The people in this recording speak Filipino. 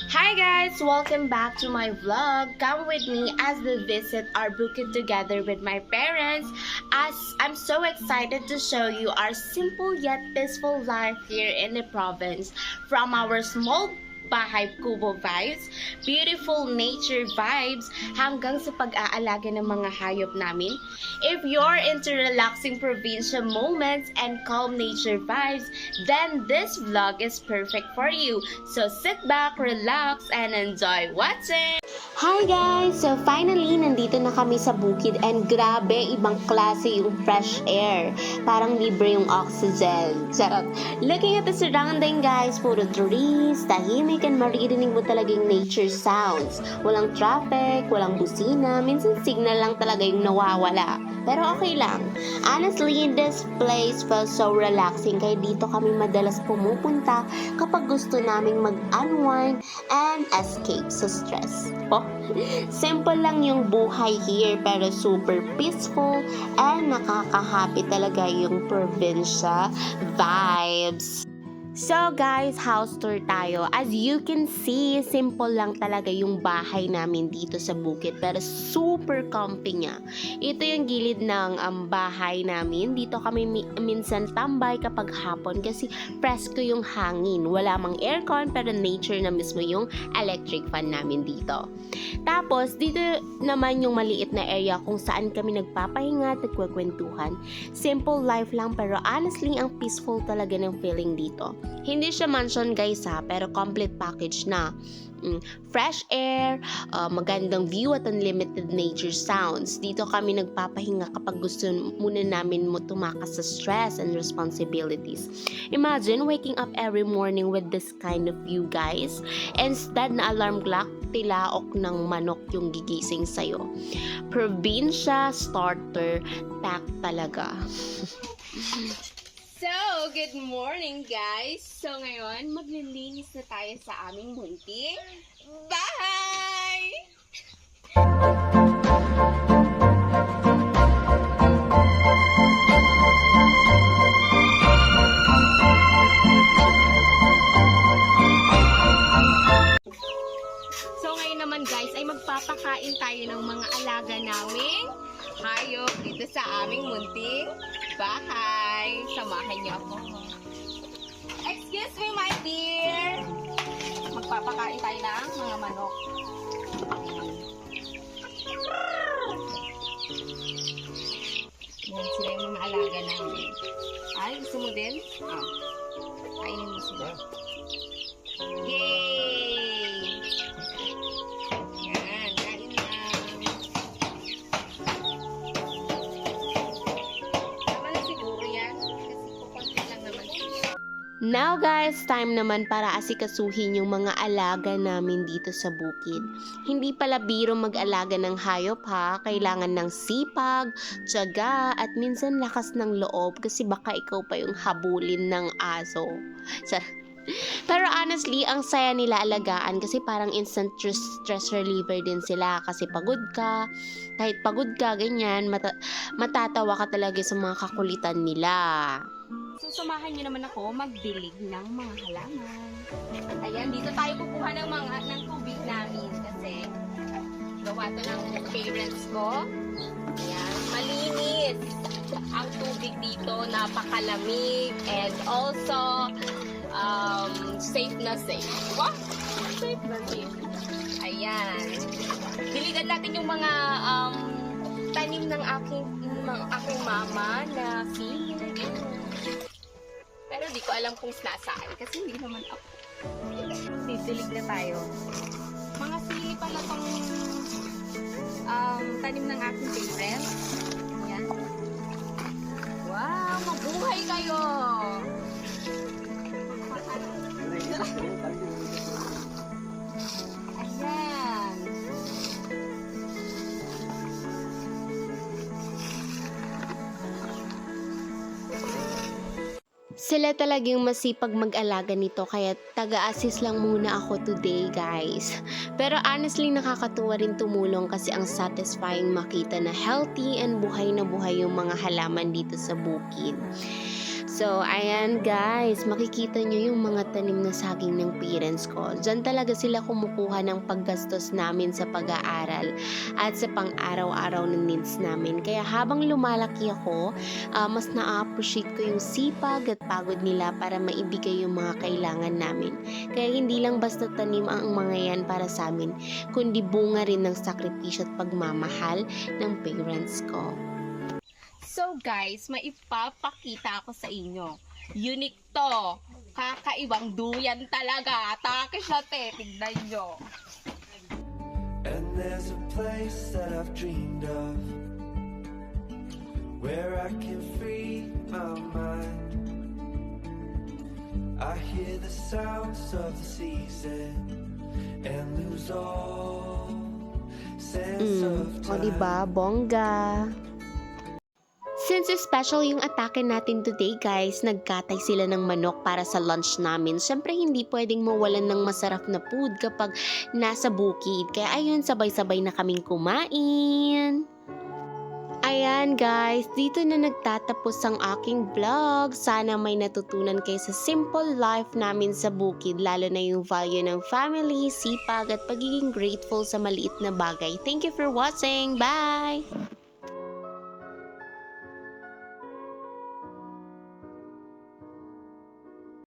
Hi guys! Welcome back to my vlog. Come with me as we visit our bukid together with my parents, as I'm so excited to show you our simple yet peaceful life here in the province. From our small bahay kubo vibes, beautiful nature vibes, hanggang sa pag-aalaga ng mga hayop namin. If you're into relaxing provincial moments and calm nature vibes, then this vlog is perfect for you. So sit back, relax, and enjoy watching! Hi guys! So finally, nandito na kami sa bukid and grabe, ibang klase yung fresh air. Parang libre yung oxygen. Charot. Looking at the surrounding guys, puro trees, tahimik, and maririnig mo talaga yung nature sounds. Walang traffic, walang busina, minsan signal lang talaga yung nawawala. Pero okay lang. Honestly, this place felt so relaxing kaya dito kami madalas pumupunta kapag gusto naming mag-unwind and escape sa stress. Oh, simple lang yung buhay here pero super peaceful and nakaka-happy talaga yung probinsya vibes. So guys, house tour tayo. As you can see, simple lang talaga yung bahay namin dito sa bukid pero super comfy niya. Ito yung gilid ng bahay namin. Dito kami minsan tambay kapag hapon kasi presko yung hangin. Wala mang aircon pero nature na mismo yung electric fan namin dito. Tapos dito naman yung maliit na area kung saan kami nagpapahinga at nagkwekwentuhan. Simple life lang pero honestly ang peaceful talaga ng feeling dito. Hindi siya mansion guys ha, pero complete package na. Fresh air, magandang view at unlimited nature sounds. Dito kami nagpapahinga kapag gusto muna namin tumakas sa stress and responsibilities. Imagine waking up every morning with this kind of view guys. Instead na alarm clock, tilaok ng manok yung gigising sa'yo. Probinsya starter pack talaga. So, good morning guys! So, ngayon, maglilinis na tayo sa aming munting bahay! So, ngayon naman guys, ay magpapakain tayo ng mga alaga naming hayop dito sa aming munting bahay. Samahan niyo ako. Excuse me, my dear. Magpapakain tayo ng mga manok. Yan sila yung mga alaga namin. Ay, gusto mo din? Oh. Kainin mo sila. Yay! Yan, kain na. Tama na siguro yan. Kasi kukunti lang naman siya. Now guys, time naman para asikasuhin yung mga alaga namin dito sa bukid. Hindi pala biro mag-alaga ng hayop ha, kailangan ng sipag, tiyaga, at minsan lakas ng loob kasi baka ikaw pa yung habulin ng aso. Pero honestly, ang saya nila alagaan kasi parang instant stress reliever din sila kasi pagod ka, kahit pagod ka, ganyan, matatawa ka talaga sa mga kakulitan nila. So, samahan nyo naman ako magdilig ng mga halaman. Ayan, dito tayo kukuha ng tubig namin kasi gawa to ng parents ko. Ayan, malinis ang tubig dito, napakalamig, and also safe na safe. What? Safe na safe. Ayan. Diligan natin yung mga tanim ng aking mama na sili. Pero di ko alam kung nasaan kasi hindi naman ako. Didilig na tayo. Mga sili pala tong tanim ng aking parents. Ayan. Wow! Mabuhay kayo! Ayan. Sila talagang masipag mag-alaga nito kaya taga-assist lang muna ako today guys. Pero honestly nakakatuwa rin tumulong kasi ang satisfying makita na healthy and buhay na buhay yung mga halaman dito sa bukid. So, ayan guys, makikita nyo yung mga tanim na saging ng parents ko. Diyan talaga sila kumukuha ng paggastos namin sa pag-aaral at sa pang-araw-araw na needs namin. Kaya habang lumalaki ako, mas na-appreciate ko yung sipag at pagod nila para maibigay yung mga kailangan namin. Kaya hindi lang basta tanim ang mga yan para sa amin, kundi bunga rin ng sakripisyo at pagmamahal ng parents ko. So guys, may ipapakita ako sa inyo. Unique to. Kakaibang duyan talaga. Take siya te. Tignan nyo. And there's a place that I've dreamed of, where I can free my mind. I hear the sounds of the season and lose all sense of O time. diba, bongga. Since special yung atake natin today guys, nagkatay sila ng manok para sa lunch namin. Siyempre hindi pwedeng mawalan ng masarap na food kapag nasa bukid. Kaya ayun, sabay-sabay na kaming kumain. Ayan guys, dito na nagtatapos ang aking vlog. Sana may natutunan kayo sa simple life namin sa bukid, lalo na yung value ng family, sipag at pagiging grateful sa maliit na bagay. Thank you for watching. Bye!